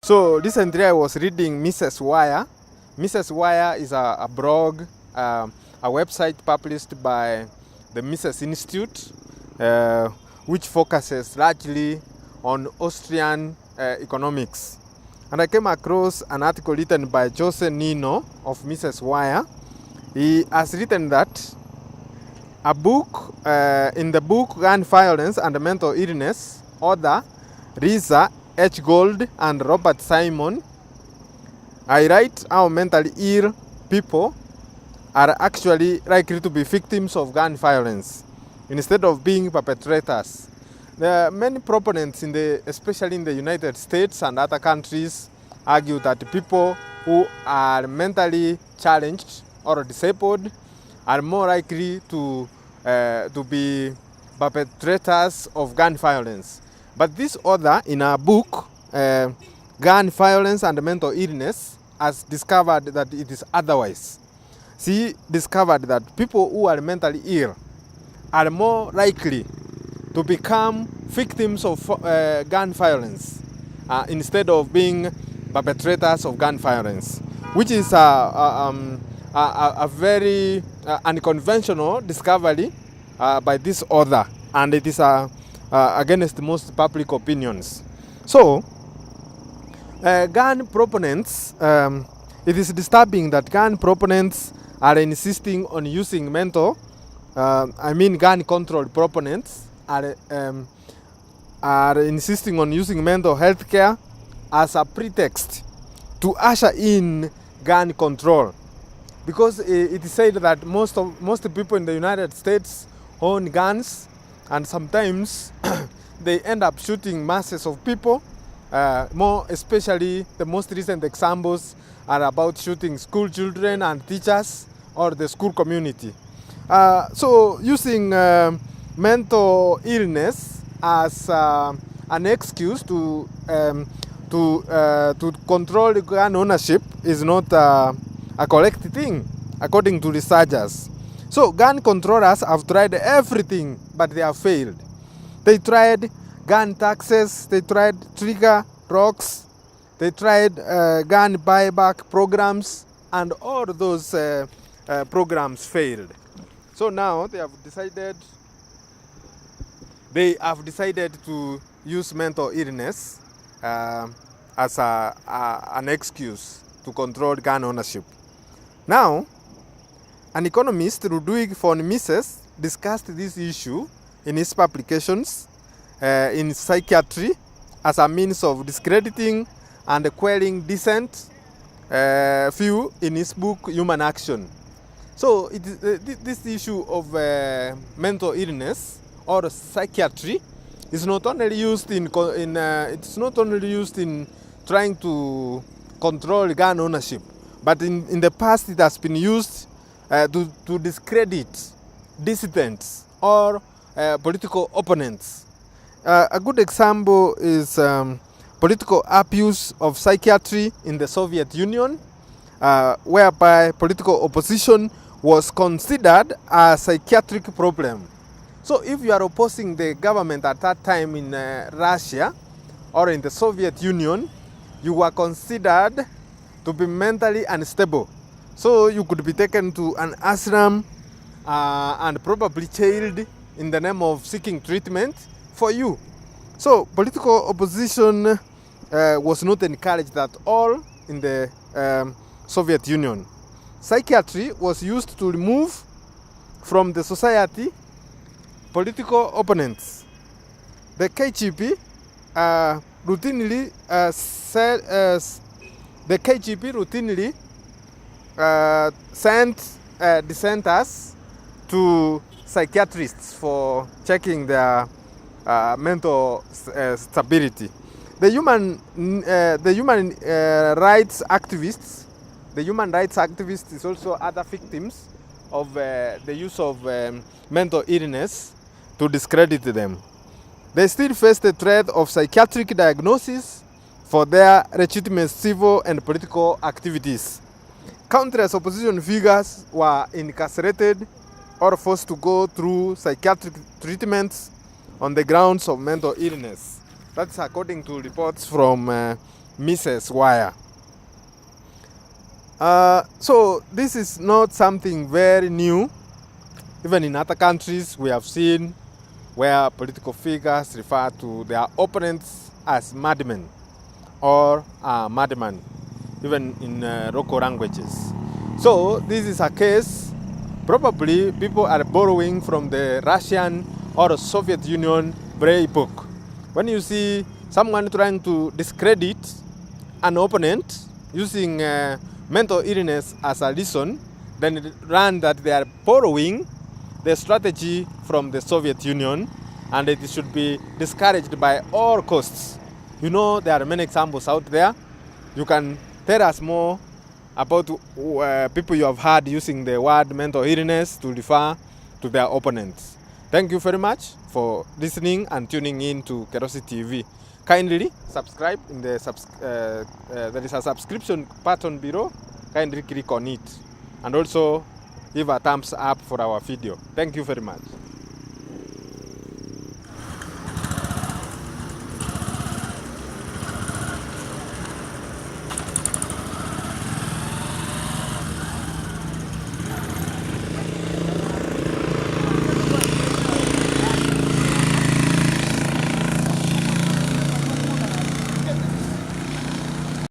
So recently I was reading Mrs. Wire. Mrs. Wire is a blog, a website published by the Mises Institute, which focuses largely on Austrian economics. And I came across an article written by Jose Nino of Mrs. Wire. He has written that a book, in the book Gun Violence and Mental Illness, author Risa H. Gold and Robert Simon, I write how mentally ill people are actually likely to be victims of gun violence instead of being perpetrators. There are many proponents, especially in the United States and other countries, argue that people who are mentally challenged or disabled are more likely to be perpetrators of gun violence. But this author, in her book, Gun Violence and Mental Illness, has discovered that it is otherwise. She discovered that people who are mentally ill are more likely to become victims of gun violence instead of being perpetrators of gun violence, which is a very unconventional discovery by this author, and it is against most public opinions. So, gun proponents, it is disturbing that gun proponents are insisting on using gun control proponents are insisting on using mental health care as a pretext to usher in gun control. Because it is said that most people in the United States own guns, and sometimes they end up shooting masses of people. More especially, the most recent examples are about shooting school children and teachers or the school community. So using mental illness as an excuse to control gun ownership is not a correct thing, according to researchers. So gun controllers have tried everything, but they have failed. They tried gun taxes, they tried trigger rocks, they tried gun buyback programs, and all those programs failed. So now they have decided to use mental illness as an excuse to control gun ownership. Now, an economist, Ludwig von Mises, discussed this issue in his publications in psychiatry as a means of discrediting and quelling dissent view in his book Human Action. So this issue of mental illness or psychiatry is not only used in trying to control gun ownership, but in the past it has been used to discredit dissidents or political opponents. A good example is political abuse of psychiatry in the Soviet Union, whereby political opposition was considered a psychiatric problem. So if you are opposing the government at that time in Russia or in the Soviet Union, you were considered to be mentally unstable. So you could be taken to an ashram and probably jailed in the name of seeking treatment for you. So political opposition was not encouraged at all in the Soviet Union. Psychiatry was used to remove from the society political opponents. The KGB routinely sent dissenters to psychiatrists for checking their mental stability. The human rights activists is also other victims of the use of mental illness to discredit them. They still face the threat of psychiatric diagnosis for their legitimate civil and political activities. Countless opposition figures were incarcerated or forced to go through psychiatric treatments on the grounds of mental illness. That's according to reports from misses wire. So this is not something very new. Even in other countries, we have seen where political figures refer to their opponents as madmen or madman, even in local languages. So this is a case, probably people are borrowing from the Russian or Soviet Union Braille book. When you see someone trying to discredit an opponent using mental illness as a reason, then learn that they are borrowing the strategy from the Soviet Union, and it should be discouraged by all costs. You know, there are many examples out there. You can tell us more about people you have heard using the word mental illness to refer to their opponents. Thank you very much for listening and tuning in to Kerosi TV. Kindly subscribe in the there is a subscription button below. Kindly click on it, and also give a thumbs up for our video. Thank you very much.